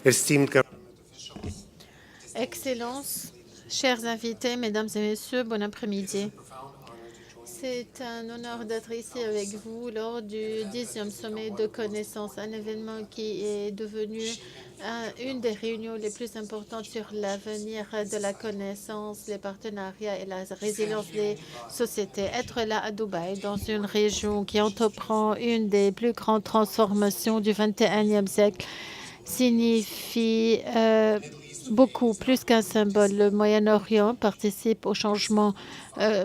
esteemed government officials, Excellences, chers invités, mesdames et messieurs, bon après-midi. profound honor to join C'est un honneur d'être ici avec vous lors du 10e sommet de connaissances, un événement qui est devenu une des réunions les plus importantes sur l'avenir de la connaissance, les partenariats et la résilience des sociétés. Être là à Dubaï, dans une région qui entreprend une des plus grandes transformations du 21e siècle, signifie beaucoup plus qu'un symbole. Le Moyen-Orient participe au changement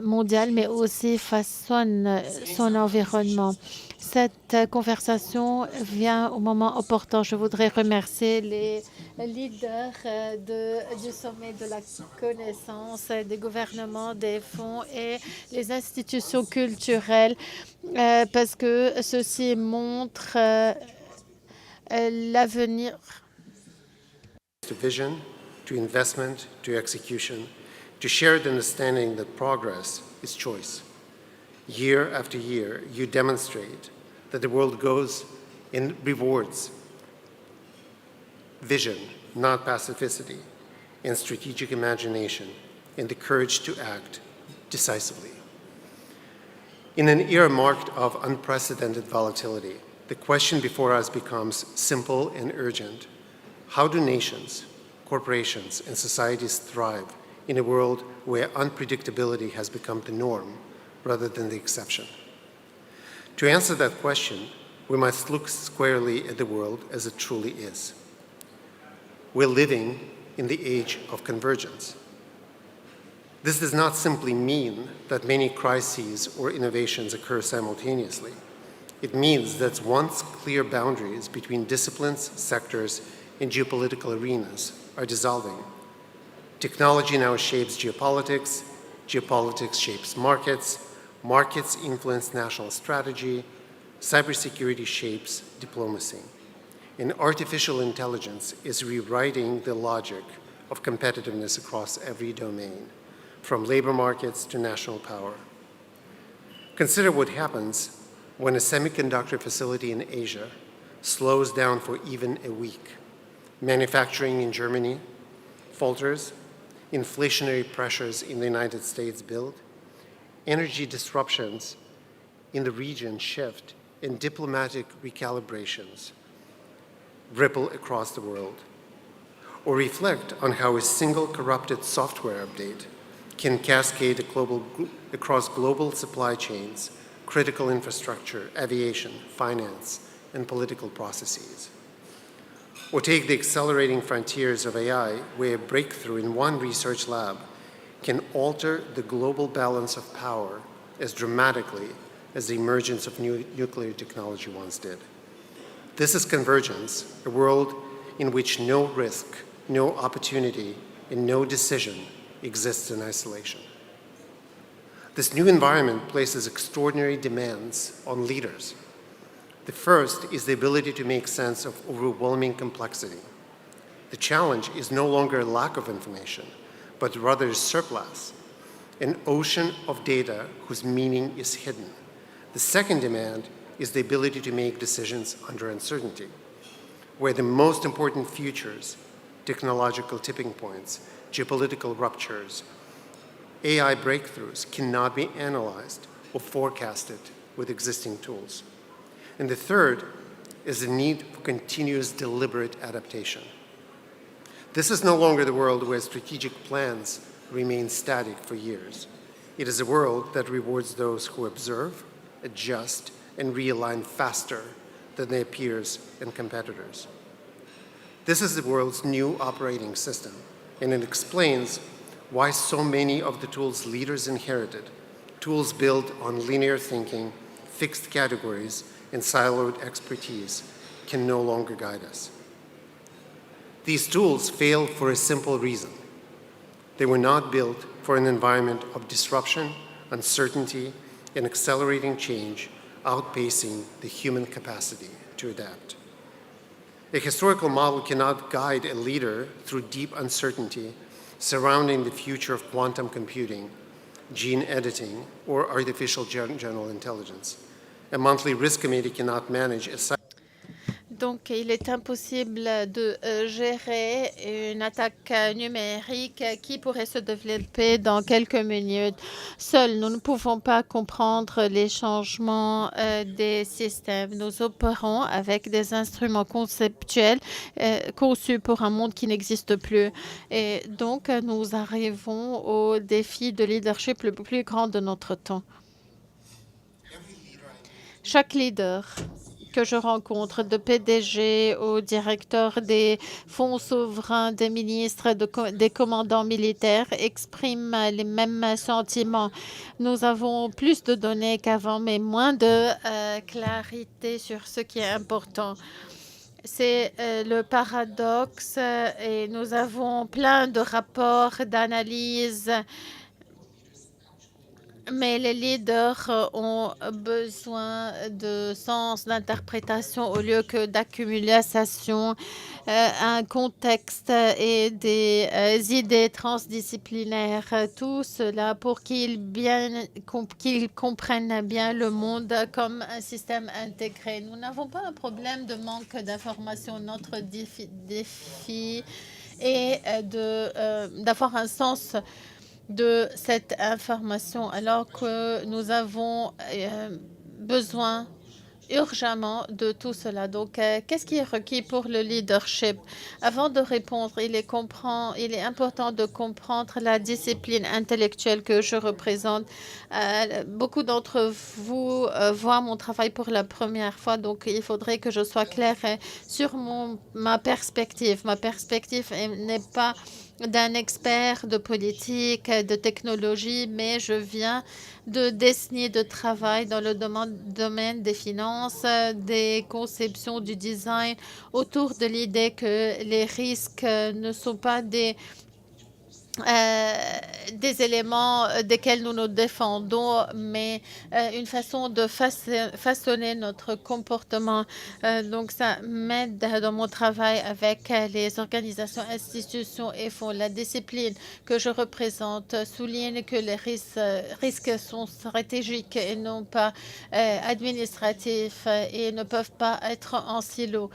mondial, mais aussi façonne son environnement. Cette conversation vient au moment opportun. Je voudrais remercier les leaders du sommet de la connaissance, des gouvernements, des fonds et les institutions culturelles, parce que ceci montre l'avenir. to vision, to investment, to execution, to shared understanding that progress is choice. Year after year, you demonstrate that the world goes and rewards vision, not passivity, and strategic imagination, and the courage to act decisively. In an era marked of unprecedented volatility, the question before us becomes simple and urgent. How do nations, corporations, and societies thrive in a world where unpredictability has become the norm rather than the exception? To answer that question, we must look squarely at the world as it truly is. We're living in the age of convergence. This does not simply mean that many crises or innovations occur simultaneously. It means that once clear boundaries between disciplines, sectors, and geopolitical arenas are dissolving. Technology now shapes geopolitics, geopolitics shapes markets, markets influence national strategy, cybersecurity shapes diplomacy. And artificial intelligence is rewriting the logic of competitiveness across every domain, from labor markets to national power. Consider what happens when a semiconductor facility in Asia slows down for even a week. Manufacturing in Germany falters, inflationary pressures in the United States build, energy disruptions in the region shift, and diplomatic recalibrations ripple across the world. Or reflect on how a single corrupted software update can cascade across global supply chains, critical infrastructure, aviation, finance, and political processes. Or take the accelerating frontiers of AI, where a breakthrough in one research lab can alter the global balance of power as dramatically as the emergence of nuclear technology once did. This is convergence, a world in which no risk, no opportunity, and no decision exists in isolation. This new environment places extraordinary demands on leaders. The first is the ability to make sense of overwhelming complexity. The challenge is no longer a lack of information, but rather a surplus, an ocean of data whose meaning is hidden. The second demand is the ability to make decisions under uncertainty, where the most important futures, technological tipping points, geopolitical ruptures, AI breakthroughs cannot be analyzed or forecasted with existing tools. And the third is the need for continuous deliberate adaptation. This is no longer the world where strategic plans remain static for years. It is a world that rewards those who observe, adjust, and realign faster than their peers and competitors. This is the world's new operating system, and it explains why so many of the tools leaders inherited, tools built on linear thinking, fixed categories, and siloed expertise, can no longer guide us. These tools failed for a simple reason. They were not built for an environment of disruption, uncertainty, and accelerating change, outpacing the human capacity to adapt. A historical model cannot guide a leader through deep uncertainty surrounding the future of quantum computing, gene editing, or artificial general intelligence. A monthly risk committee cannot manage a Donc, il est impossible de gérer une attaque numérique qui pourrait se développer dans quelques minutes. Seuls, nous ne pouvons pas comprendre les changements des systèmes. Nous opérons avec des instruments conceptuels conçus pour un monde qui n'existe plus. Et donc, nous arrivons au défi de leadership le plus grand de notre temps. Chaque leader que je rencontre, de PDG au directeur des fonds souverains, des ministres, des commandants militaires, exprime les mêmes sentiments. Nous avons plus de données qu'avant, mais moins de clarité sur ce qui est important. C'est le paradoxe et nous avons plein de rapports, d'analyses, mais les leaders ont besoin de sens d'interprétation au lieu que d'accumulation, un contexte et des idées transdisciplinaires. Tout cela pour qu'ils comprennent bien le monde comme un système intégré. Nous n'avons pas un problème de manque d'information. Notre défi est d'avoir un sens de cette information alors que nous avons besoin urgemment de tout cela. Donc, qu'est-ce qui est requis pour le leadership? Avant de répondre, il est important de comprendre la discipline intellectuelle que je représente. Beaucoup d'entre vous voient mon travail pour la première fois, donc il faudrait que je sois claire sur ma perspective. Ma perspective n'est pas d'un expert de politique, de technologie, mais je viens de décennies de travail dans le domaine des finances, des conceptions du design, autour de l'idée que les risques ne sont pas des éléments desquels nous nous défendons, mais une façon de façonner notre comportement. Donc, ça m'aide dans mon travail avec les organisations, institutions et fonds. La discipline que je représente souligne que les risques sont stratégiques et non pas administratifs et ne peuvent pas être en silo.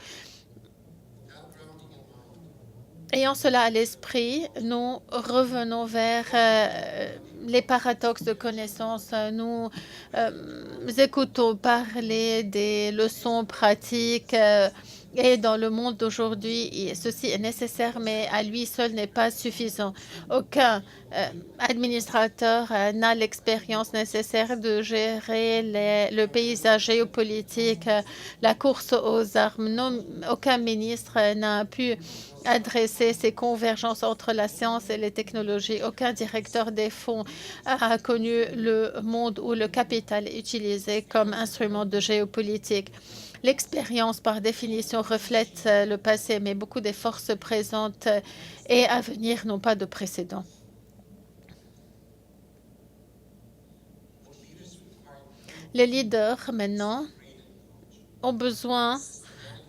Ayant cela à l'esprit, nous revenons vers les paradoxes de connaissance. Nous écoutons parler des leçons pratiques et dans le monde d'aujourd'hui, ceci est nécessaire, mais à lui seul n'est pas suffisant. Aucun administrateur n'a l'expérience nécessaire de gérer le paysage géopolitique, la course aux armes. Aucun ministre n'a pu adresser ces convergences entre la science et les technologies. Aucun directeur des fonds a connu le monde où le capital est utilisé comme instrument de géopolitique. L'expérience, par définition, reflète le passé, mais beaucoup des forces présentes et à venir n'ont pas de précédent. Les leaders, maintenant, ont besoin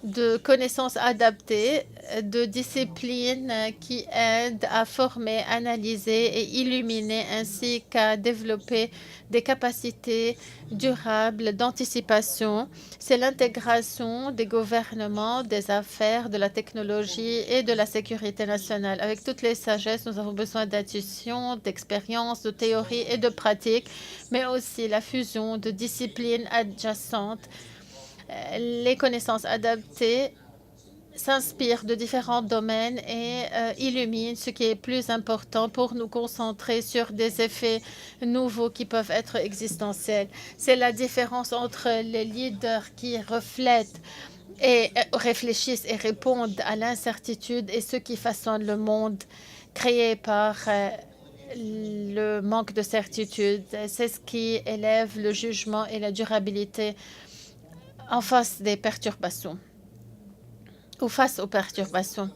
de connaissances adaptées, de disciplines qui aident à former, analyser et illuminer, ainsi qu'à développer des capacités durables d'anticipation. C'est l'intégration des gouvernements, des affaires, de la technologie et de la sécurité nationale. Avec toutes les sagesses, nous avons besoin d'intuition, d'expérience, de théorie et de pratique, mais aussi la fusion de disciplines adjacentes. Les connaissances adaptées s'inspirent de différents domaines et illuminent ce qui est plus important pour nous concentrer sur des effets nouveaux qui peuvent être existentiels. C'est la différence entre les leaders qui reflètent et réfléchissent et répondent à l'incertitude et ceux qui façonnent le monde créé par le manque de certitude. C'est ce qui élève le jugement et la durabilité en face des perturbations ou face aux perturbations.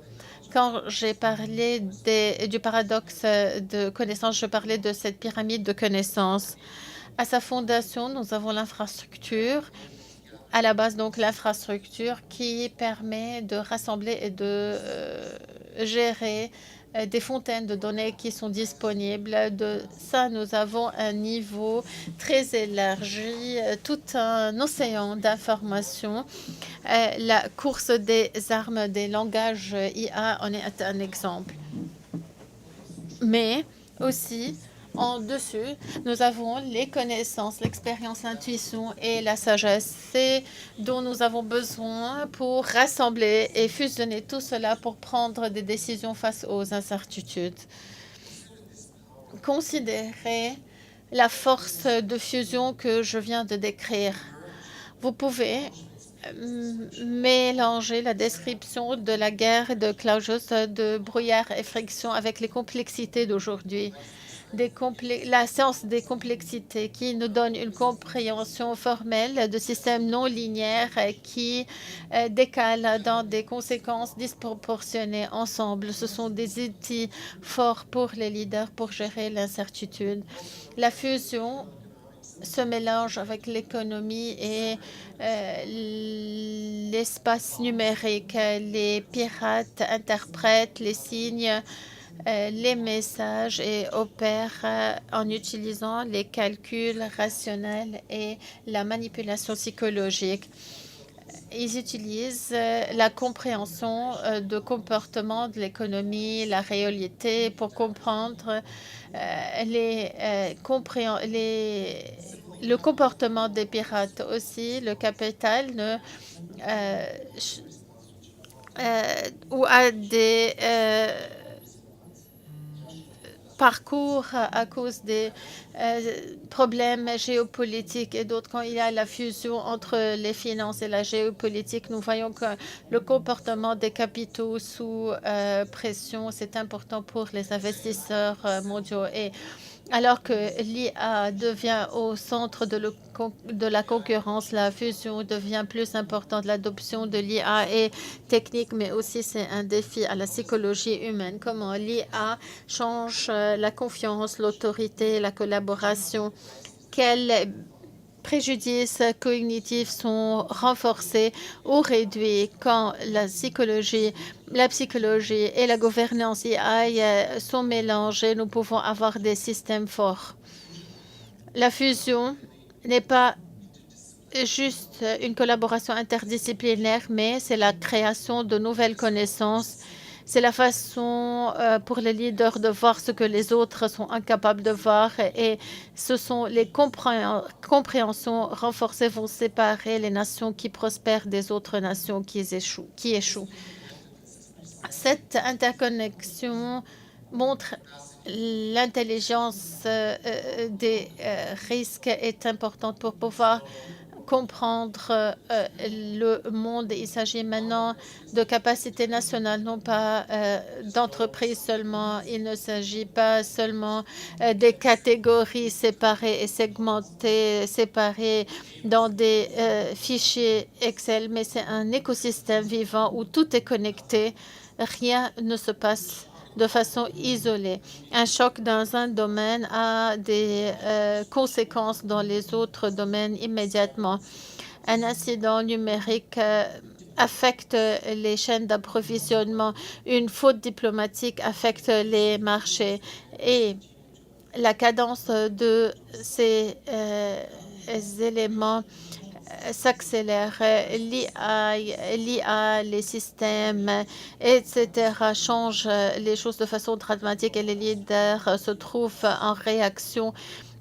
Quand j'ai parlé du paradoxe de connaissance, je parlais de cette pyramide de connaissances. À sa fondation, nous avons l'infrastructure. À la base, donc, l'infrastructure qui permet de rassembler et de gérer des fontaines de données qui sont disponibles. De ça, nous avons un niveau très élargi, tout un océan d'informations. La course des armes, des langages IA en est un exemple. Mais aussi, en dessus, nous avons les connaissances, l'expérience, l'intuition et la sagesse. C'est dont nous avons besoin pour rassembler et fusionner tout cela pour prendre des décisions face aux incertitudes. Considérez la force de fusion que je viens de décrire. Vous pouvez mélanger la description de la guerre de Clausius de brouillard et friction avec les complexités d'aujourd'hui. La science des complexités qui nous donne une compréhension formelle de systèmes non linéaires qui décalent dans des conséquences disproportionnées ensemble. Ce sont des outils forts pour les leaders pour gérer l'incertitude. La fusion se mélange avec l'économie et l'espace numérique. Les pirates interprètent les signes, les messages et opèrent en utilisant les calculs rationnels et la manipulation psychologique. Ils utilisent la compréhension de comportement de l'économie, la réalité pour comprendre le comportement des pirates. Aussi, le capital ou a des parcours à cause des problèmes géopolitiques et d'autres. Quand il y a la fusion entre les finances et la géopolitique, nous voyons que le comportement des capitaux sous pression, c'est important pour les investisseurs mondiaux. Et alors que l'IA devient au centre de la concurrence, la fusion devient plus importante. L'adoption de l'IA est technique, mais aussi c'est un défi à la psychologie humaine. Comment l'IA change la confiance, l'autorité, la collaboration. Quels préjudices cognitifs sont renforcés ou réduits quand la psychologie et la gouvernance AI sont mélangées. Nous pouvons avoir des systèmes forts. La fusion n'est pas juste une collaboration interdisciplinaire, mais c'est la création de nouvelles connaissances. C'est la façon pour les leaders de voir ce que les autres sont incapables de voir, et ce sont les compréhensions renforcées vont séparer les nations qui prospèrent des autres nations qui échouent. Cette interconnexion montre l'intelligence des risques est importante pour pouvoir comprendre le monde. Il s'agit maintenant de capacités nationales, non pas d'entreprises seulement. Il ne s'agit pas seulement des catégories séparées et segmentées, séparées dans des fichiers Excel, mais c'est un écosystème vivant où tout est connecté. Rien ne se passe de façon isolée. Un choc dans un domaine a des conséquences dans les autres domaines immédiatement. Un incident numérique affecte les chaînes d'approvisionnement. Une faute diplomatique affecte les marchés. Et la cadence de ces éléments s'accélère. L'IA, les systèmes, etc. changent les choses de façon dramatique et les leaders se trouvent en réaction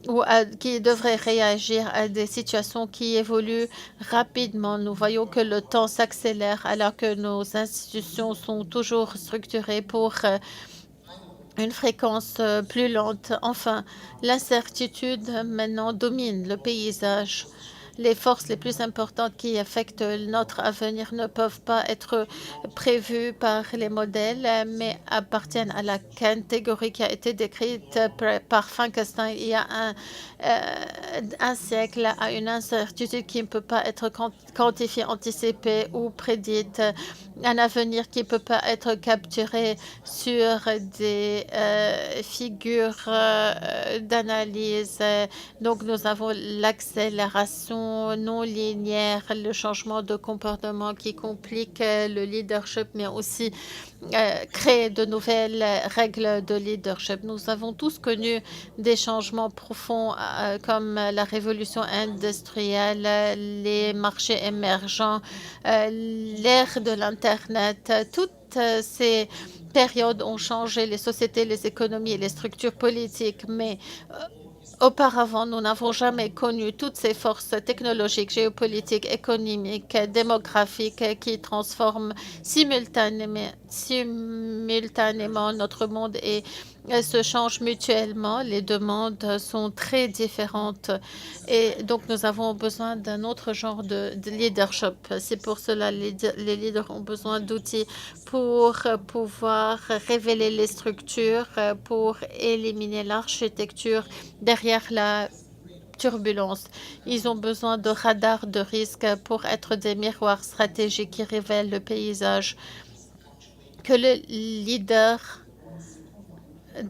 ou qui devraient réagir à des situations qui évoluent rapidement. Nous voyons que le temps s'accélère alors que nos institutions sont toujours structurées pour une fréquence plus lente. Enfin, l'incertitude maintenant domine le paysage. Les forces les plus importantes qui affectent notre avenir ne peuvent pas être prévues par les modèles, mais appartiennent à la catégorie qui a été décrite par Frankenstein. Il y a un siècle à une incertitude qui ne peut pas être quantifiée, anticipée ou prédite, un avenir qui ne peut pas être capturé sur des figures d'analyse. Donc, nous avons l'accélération non linéaire, le changement de comportement qui complique le leadership, mais aussi créer de nouvelles règles de leadership. Nous avons tous connu des changements profonds comme la révolution industrielle, les marchés émergents, l'ère de l'Internet. Toutes ces périodes ont changé les sociétés, les économies et les structures politiques, mais auparavant, nous n'avons jamais connu toutes ces forces technologiques, géopolitiques, économiques, démographiques qui transforment simultanément notre monde et se changent mutuellement. Les demandes sont très différentes et donc nous avons besoin d'un autre genre de leadership. C'est pour cela que les leaders ont besoin d'outils pour pouvoir révéler les structures, pour éliminer l'architecture derrière la turbulence. Ils ont besoin de radars de risque pour être des miroirs stratégiques qui révèlent le paysage que le leader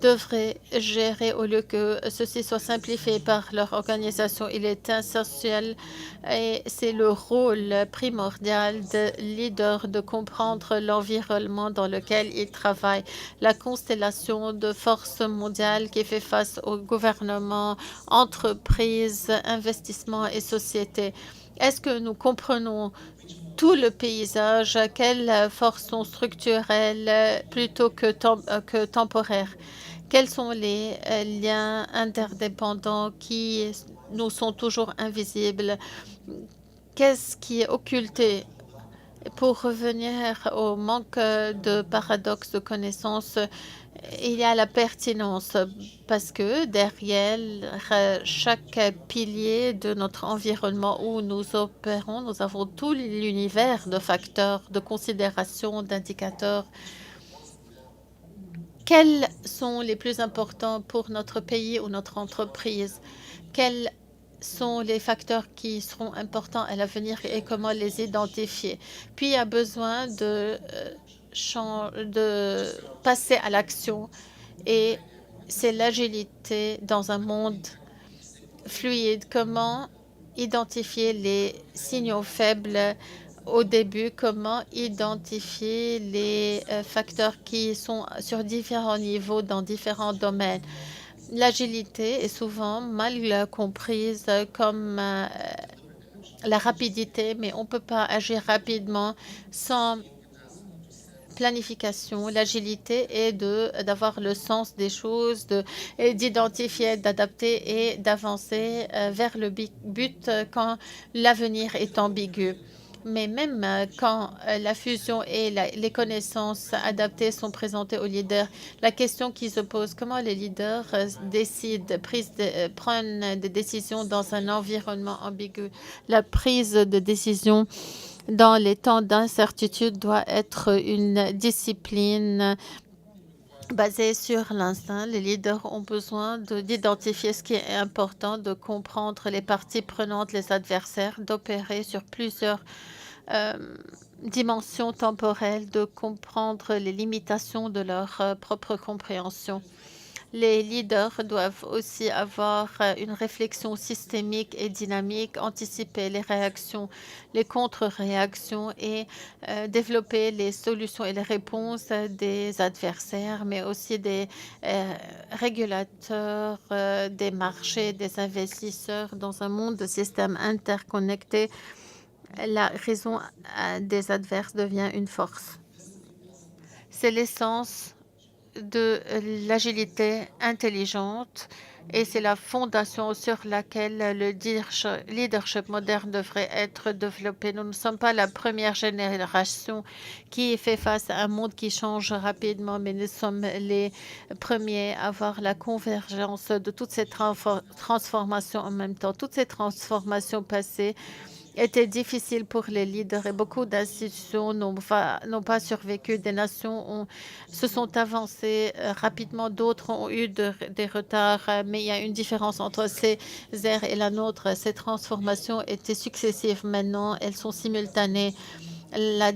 devrait gérer au lieu que ceci soit simplifié par leur organisation. Il est essentiel et c'est le rôle primordial de leader de comprendre l'environnement dans lequel il travaille, la constellation de forces mondiales qui fait face aux gouvernements, entreprises, investissements et sociétés. Est-ce que nous comprenons tout le paysage, quelles forces sont structurelles plutôt que temporaires? Quels sont les liens interdépendants qui nous sont toujours invisibles? Qu'est-ce qui est occulté? Pour revenir au manque de paradoxe de connaissances, il y a la pertinence parce que derrière chaque pilier de notre environnement où nous opérons, nous avons tout l'univers de facteurs, de considérations, d'indicateurs. Quels sont les plus importants pour notre pays ou notre entreprise? Quels sont les facteurs qui seront importants à l'avenir et comment les identifier? Puis, il y a besoin de passer à l'action et c'est l'agilité dans un monde fluide. Comment identifier les signaux faibles au début? Comment identifier les facteurs qui sont sur différents niveaux dans différents domaines? L'agilité est souvent mal comprise comme la rapidité, mais on ne peut pas agir rapidement sans planification. L'agilité est d'avoir le sens des choses, d'identifier, d'adapter et d'avancer vers le but quand l'avenir est ambigu. Mais même quand la fusion et les connaissances adaptées sont présentées aux leaders, la question qui se pose, comment les leaders prennent des décisions dans un environnement ambigu? La prise de décision dans les temps d'incertitude doit être une discipline basée sur l'instinct. Les leaders ont besoin d'identifier ce qui est important, de comprendre les parties prenantes, les adversaires, d'opérer sur plusieurs dimensions temporelles, de comprendre les limitations de leur propre compréhension. Les leaders doivent aussi avoir une réflexion systémique et dynamique, anticiper les réactions, les contre-réactions et développer les solutions et les réponses des adversaires, mais aussi des régulateurs, des marchés, des investisseurs dans un monde de systèmes interconnectés. La raison des adverses devient une force. C'est l'essence de l'agilité intelligente et c'est la fondation sur laquelle le leadership moderne devrait être développé. Nous ne sommes pas la première génération qui fait face à un monde qui change rapidement, mais nous sommes les premiers à avoir la convergence de toutes ces transformations en même temps. Toutes ces transformations passées était difficile pour les leaders et beaucoup d'institutions n'ont pas survécu. Des nations se sont avancées rapidement, d'autres ont eu des retards, mais il y a une différence entre ces ères et la nôtre. Ces transformations étaient successives maintenant, elles sont simultanées. La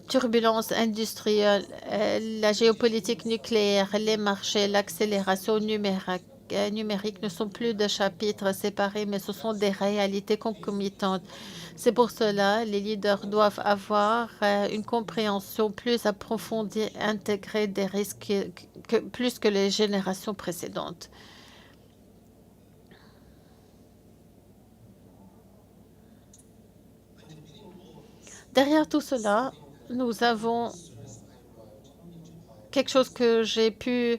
turbulence industrielle, la géopolitique nucléaire, les marchés, l'accélération numérique ne sont plus de chapitres séparés, mais ce sont des réalités concomitantes. C'est pour cela que les leaders doivent avoir une compréhension plus approfondie, intégrée des risques plus que les générations précédentes. Derrière tout cela, nous avons quelque chose que j'ai pu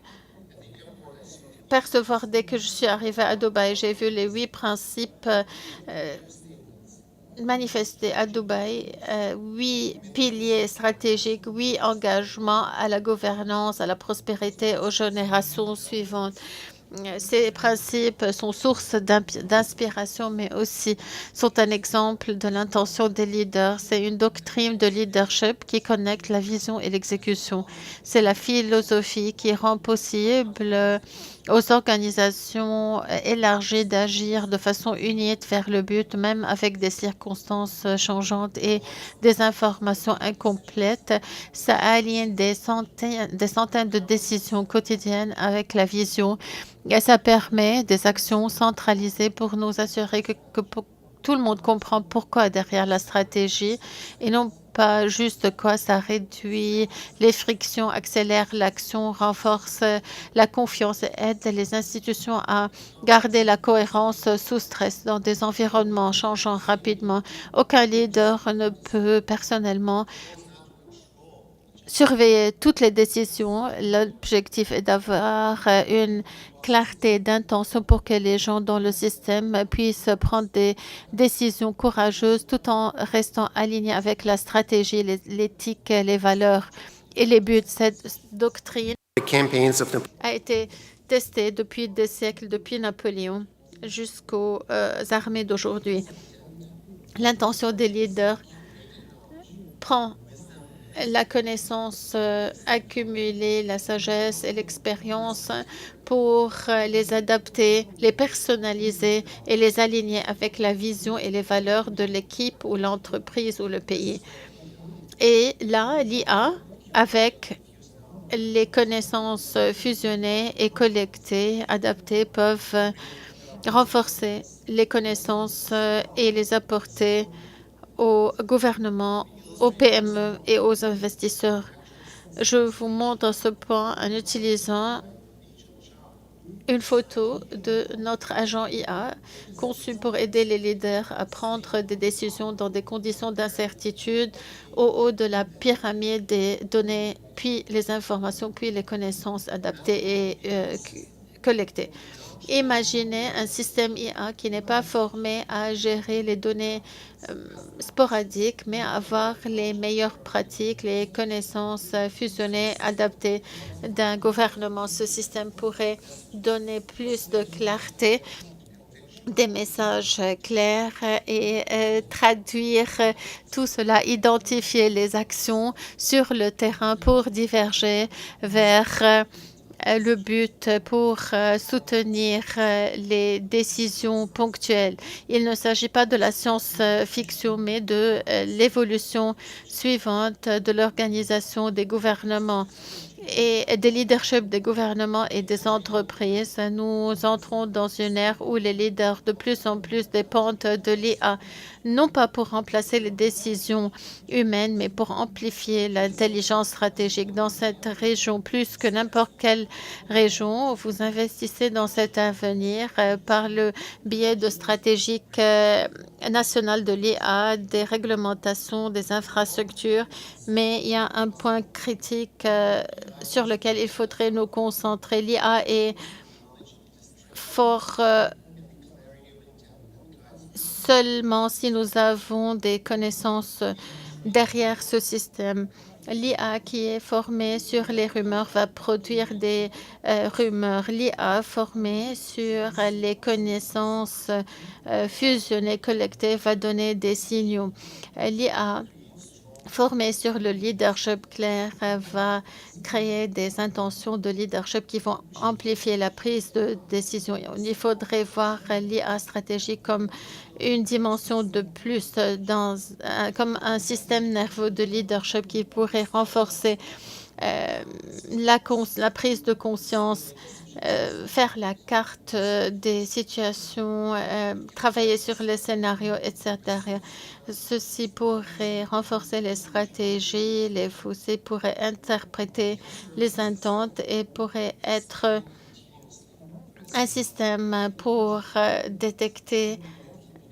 percevoir dès que je suis arrivée à Dubaï. J'ai vu les 8 principes manifestés à Dubaï, 8 piliers stratégiques, 8 engagements à la gouvernance, à la prospérité aux générations suivantes. Ces principes sont source d'inspiration, mais aussi sont un exemple de l'intention des leaders. C'est une doctrine de leadership qui connecte la vision et l'exécution. C'est la philosophie qui rend possible aux organisations élargies d'agir de façon unie vers le but, même avec des circonstances changeantes et des informations incomplètes. Ça aligne des centaines de décisions quotidiennes avec la vision. Et ça permet des actions centralisées pour nous assurer que tout le monde comprend pourquoi derrière la stratégie et non pas juste quoi. Ça réduit les frictions, accélère l'action, renforce la confiance et aide les institutions à garder la cohérence sous stress dans des environnements changeant rapidement. Aucun leader ne peut personnellement surveiller toutes les décisions. L'objectif est d'avoir une clarté d'intention pour que les gens dans le système puissent prendre des décisions courageuses tout en restant alignés avec la stratégie, l'éthique, les valeurs et les buts. Cette doctrine a été testée depuis des siècles, depuis Napoléon jusqu'aux armées d'aujourd'hui. L'intention des leaders prend la connaissance accumulée, la sagesse et l'expérience pour les adapter, les personnaliser et les aligner avec la vision et les valeurs de l'équipe ou l'entreprise ou le pays. Et là, l'IA, avec les connaissances fusionnées et collectées, adaptées, peuvent renforcer les connaissances et les apporter au gouvernement, aux PME et aux investisseurs. Je vous montre ce point en utilisant une photo de notre agent IA conçu pour aider les leaders à prendre des décisions dans des conditions d'incertitude au haut de la pyramide des données, puis les informations, puis les connaissances adaptées et collectées. Imaginez un système IA qui n'est pas formé à gérer les données sporadiques, mais à avoir les meilleures pratiques, les connaissances fusionnées, adaptées d'un gouvernement. Ce système pourrait donner plus de clarté, des messages clairs et traduire tout cela, identifier les actions sur le terrain pour diverger vers le but pour soutenir les décisions ponctuelles. Il ne s'agit pas de la science-fiction, mais de l'évolution suivante de l'organisation des gouvernements et des leaderships des gouvernements et des entreprises. Nous entrons dans une ère où les leaders de plus en plus dépendent de l'IA, non pas pour remplacer les décisions humaines, mais pour amplifier l'intelligence stratégique dans cette région. Plus que n'importe quelle région, vous investissez dans cet avenir par le biais de stratégies nationales de l'IA, des réglementations, des infrastructures, mais il y a un point critique sur lequel il faudrait nous concentrer. L'IA est fort seulement si nous avons des connaissances derrière ce système. L'IA qui est formée sur les rumeurs va produire des rumeurs. L'IA formée sur les connaissances fusionnées, collectées, va donner des signaux. L'IA formée sur le leadership clair va créer des intentions de leadership qui vont amplifier la prise de décision. Il faudrait voir l'IA stratégique comme une dimension de plus, comme un système nerveux de leadership qui pourrait renforcer la prise de conscience, faire la carte des situations, travailler sur les scénarios, etc. Ceci pourrait renforcer les stratégies, les fossés pourraient interpréter les attentes et pourrait être un système pour détecter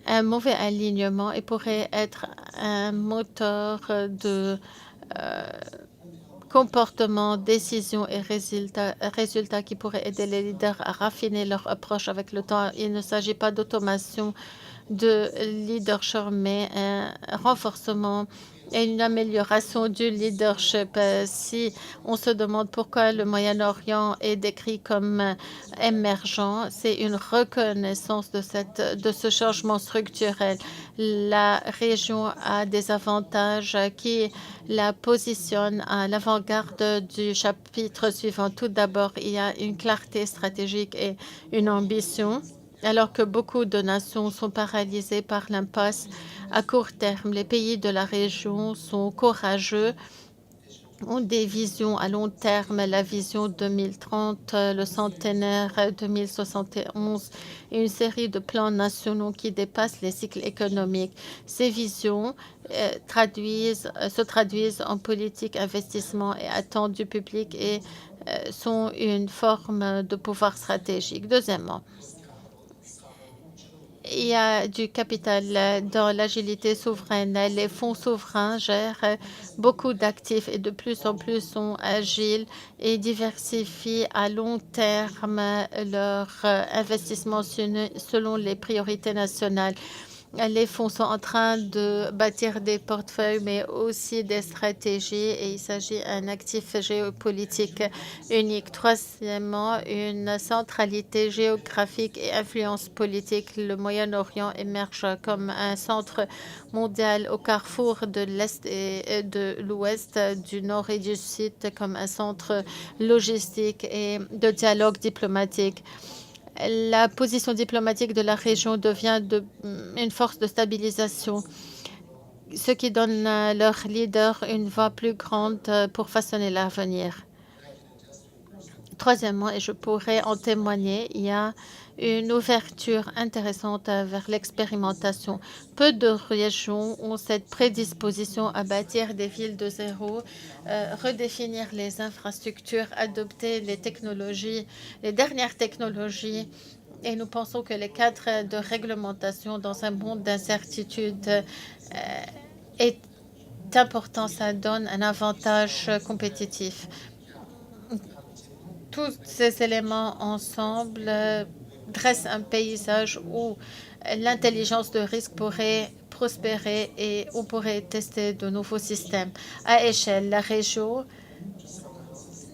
un mauvais alignement et pourrait être un moteur de comportement, décision et résultats qui pourraient aider les leaders à raffiner leur approche avec le temps. Il ne s'agit pas d'automation de leadership, mais un renforcement et une amélioration du leadership. Si on se demande pourquoi le Moyen-Orient est décrit comme émergent, c'est une reconnaissance de ce changement structurel. La région a des avantages qui la positionnent à l'avant-garde du chapitre suivant. Tout d'abord, il y a une clarté stratégique et une ambition. Alors que beaucoup de nations sont paralysées par l'impasse à court terme, les pays de la région sont courageux, ont des visions à long terme, la vision 2030, le centenaire 2071 et une série de plans nationaux qui dépassent les cycles économiques. Ces visions se traduisent en politique, investissement et attentes du public et sont une forme de pouvoir stratégique. Deuxièmement, il y a du capital dans l'agilité souveraine. Les fonds souverains gèrent beaucoup d'actifs et de plus en plus sont agiles et diversifient à long terme leurs investissements selon les priorités nationales. Les fonds sont en train de bâtir des portefeuilles, mais aussi des stratégies, et il s'agit d'un actif géopolitique unique. Troisièmement, une centralité géographique et influence politique. Le Moyen-Orient émerge comme un centre mondial au carrefour de l'Est et de l'Ouest, du Nord et du Sud, comme un centre logistique et de dialogue diplomatique. La position diplomatique de la région devient une force de stabilisation, ce qui donne à leurs leaders une voix plus grande pour façonner l'avenir. Troisièmement, et je pourrais en témoigner, il y a une ouverture intéressante vers l'expérimentation. Peu de régions ont cette prédisposition à bâtir des villes de zéro, redéfinir les infrastructures, adopter les technologies, les dernières technologies. Et nous pensons que les cadres de réglementation dans un monde d'incertitude est important. Ça donne un avantage compétitif. Tous ces éléments ensemble dressent un paysage où l'intelligence de risque pourrait prospérer et on pourrait tester de nouveaux systèmes à échelle. La région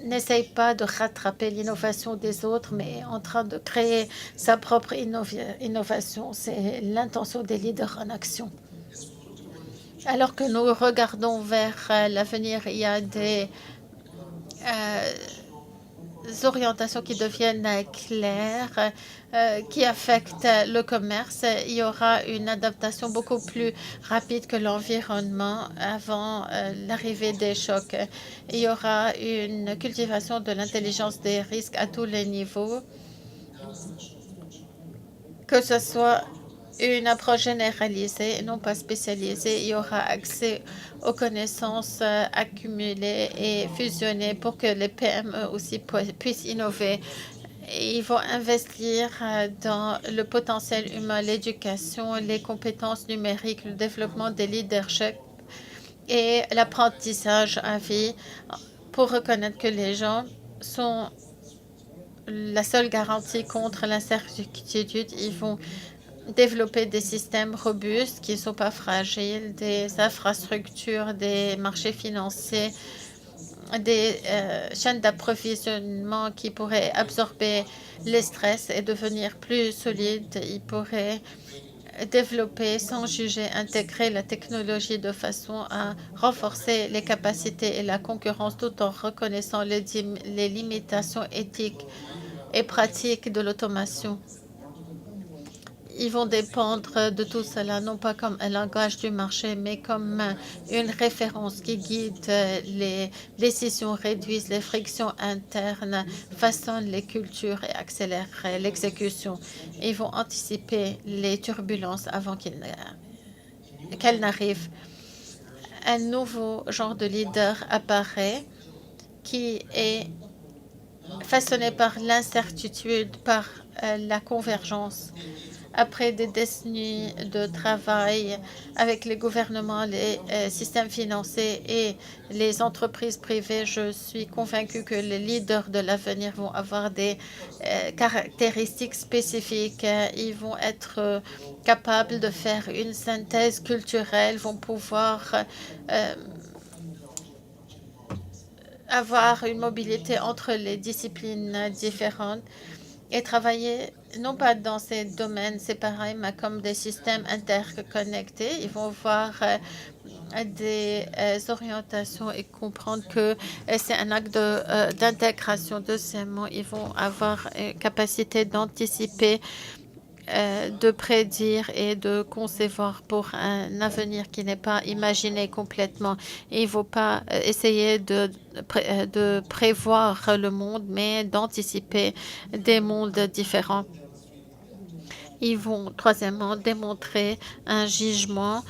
n'essaye pas de rattraper l'innovation des autres, mais est en train de créer sa propre innovation. C'est l'intention des leaders en action. Alors que nous regardons vers l'avenir, il y a des orientations qui deviennent claires, qui affectent le commerce. Il y aura une adaptation beaucoup plus rapide que l'environnement avant l'arrivée des chocs. Il y aura une cultivation de l'intelligence des risques à tous les niveaux, que ce soit une approche généralisée et non pas spécialisée. Il y aura accès aux connaissances accumulées et fusionnées pour que les PME aussi puissent innover. Ils vont investir dans le potentiel humain, l'éducation, les compétences numériques, le développement des leaderships et l'apprentissage à vie pour reconnaître que les gens sont la seule garantie contre l'incertitude. Ils vont développer des systèmes robustes qui ne sont pas fragiles, des infrastructures, des marchés financiers, des chaînes d'approvisionnement qui pourraient absorber les stress et devenir plus solides. Ils pourraient développer sans juger, intégrer la technologie de façon à renforcer les capacités et la concurrence tout en reconnaissant les limitations éthiques et pratiques de l'automation. Ils vont dépendre de tout cela, non pas comme un langage du marché, mais comme une référence qui guide les décisions, réduisent les frictions internes, façonnent les cultures et accélèrent l'exécution. Ils vont anticiper les turbulences avant qu'elles n'arrivent. Un nouveau genre de leader apparaît qui est façonné par l'incertitude, par la convergence. Après des décennies de travail avec les gouvernements, les systèmes financiers et les entreprises privées, je suis convaincue que les leaders de l'avenir vont avoir des caractéristiques spécifiques. Ils vont être capables de faire une synthèse culturelle, vont pouvoir avoir une mobilité entre les disciplines différentes et travailler non pas dans ces domaines séparés, mais comme des systèmes interconnectés. Ils vont voir des orientations et comprendre que c'est un acte d'intégration. Deuxièmement, ils vont avoir une capacité d'anticiper, de prédire et de concevoir pour un avenir qui n'est pas imaginé complètement. Il ne faut pas essayer de prévoir le monde, mais d'anticiper des mondes différents. Ils vont, troisièmement, démontrer un jugement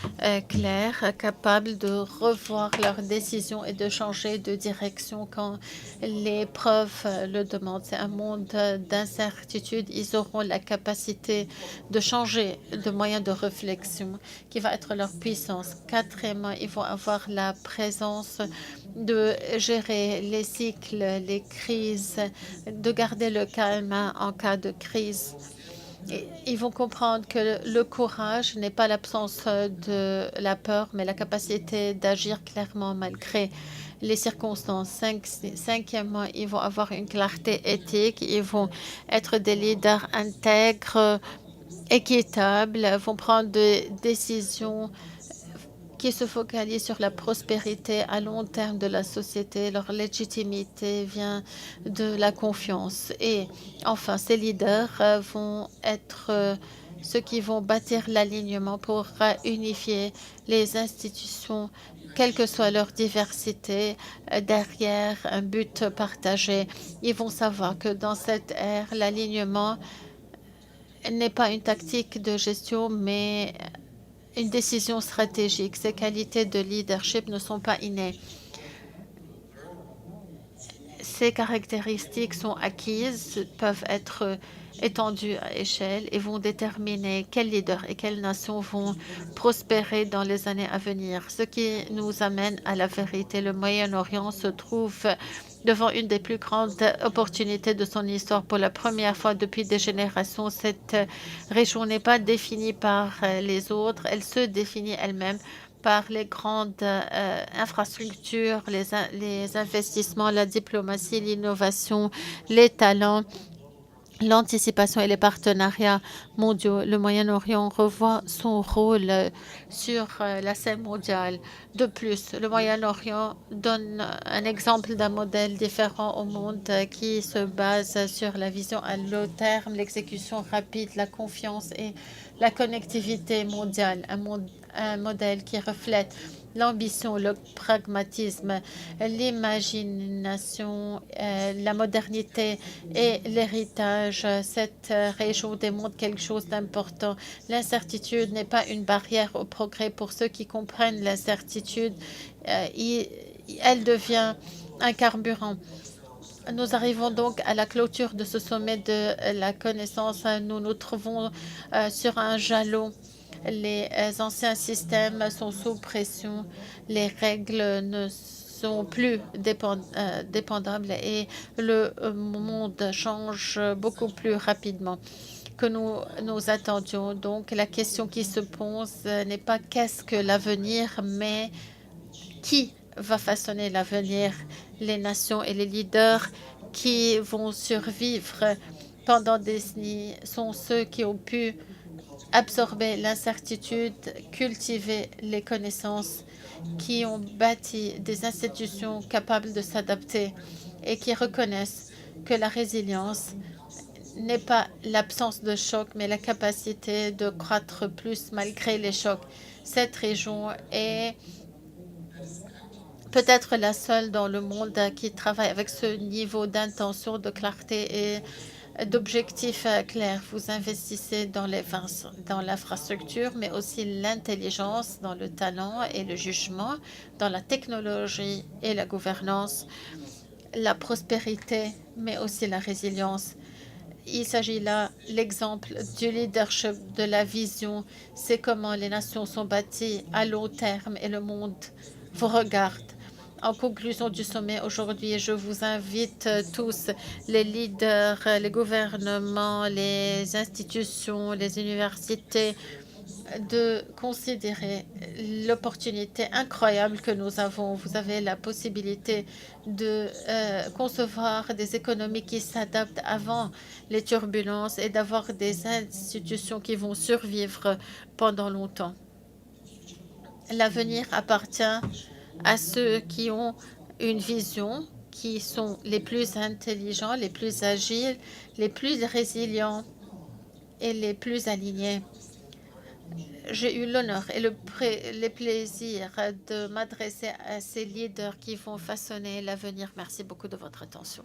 clair, capable de revoir leurs décisions et de changer de direction quand les preuves le demandent. C'est un monde d'incertitude. Ils auront la capacité de changer de moyens de réflexion qui va être leur puissance. Quatrièmement, ils vont avoir la présence de gérer les cycles, les crises, de garder le calme en cas de crise. Ils vont comprendre que le courage n'est pas l'absence de la peur, mais la capacité d'agir clairement malgré les circonstances. Cinquièmement, ils vont avoir une clarté éthique, ils vont être des leaders intègres, équitables, vont prendre des décisions qui se focalisent sur la prospérité à long terme de la société. Leur légitimité vient de la confiance. Et enfin, ces leaders vont être ceux qui vont bâtir l'alignement pour unifier les institutions, quelle que soit leur diversité, derrière un but partagé. Ils vont savoir que dans cette ère, l'alignement n'est pas une tactique de gestion, mais une décision stratégique. Ces qualités de leadership ne sont pas innées. Ces caractéristiques sont acquises, peuvent être étendues à échelle et vont déterminer quels leaders et quelles nations vont prospérer dans les années à venir. Ce qui nous amène à la vérité. Le Moyen-Orient se trouve devant une des plus grandes opportunités de son histoire. Pour la première fois depuis des générations, cette région n'est pas définie par les autres, elle se définit elle-même par les grandes infrastructures, les investissements, la diplomatie, l'innovation, les talents, l'anticipation et les partenariats mondiaux. Le Moyen-Orient revoit son rôle sur la scène mondiale. De plus, le Moyen-Orient donne un exemple d'un modèle différent au monde qui se base sur la vision à long terme, l'exécution rapide, la confiance et la connectivité mondiale. Un modèle qui reflète l'ambition, le pragmatisme, l'imagination, la modernité et l'héritage. Cette région démontre quelque chose d'important. L'incertitude n'est pas une barrière au progrès. Pour ceux qui comprennent l'incertitude, elle devient un carburant. Nous arrivons donc à la clôture de ce sommet de la connaissance. Nous nous trouvons sur un jalon. Les anciens systèmes sont sous pression. Les règles ne sont plus dépendables et le monde change beaucoup plus rapidement. que nous attendions. Donc, la question qui se pose n'est pas qu'est-ce que l'avenir, mais qui va façonner l'avenir. Les nations et les leaders qui vont survivre pendant des décennies sont ceux qui ont pu absorber l'incertitude, cultiver les connaissances, qui ont bâti des institutions capables de s'adapter et qui reconnaissent que la résilience n'est pas l'absence de choc, mais la capacité de croître plus malgré les chocs. Cette région est peut-être la seule dans le monde qui travaille avec ce niveau d'intention, de clarté et d'objectifs clairs. Vous investissez dans l'infrastructure, mais aussi l'intelligence, dans le talent et le jugement, dans la technologie et la gouvernance, la prospérité, mais aussi la résilience. Il s'agit là l'exemple du leadership, de la vision. C'est comment les nations sont bâties à long terme et le monde vous regarde. En conclusion du sommet aujourd'hui, je vous invite tous, les leaders, les gouvernements, les institutions, les universités, de considérer l'opportunité incroyable que nous avons. Vous avez la possibilité de concevoir des économies qui s'adaptent avant les turbulences et d'avoir des institutions qui vont survivre pendant longtemps. L'avenir appartient à ceux qui ont une vision, qui sont les plus intelligents, les plus agiles, les plus résilients et les plus alignés. J'ai eu l'honneur et le plaisir de m'adresser à ces leaders qui vont façonner l'avenir. Merci beaucoup de votre attention.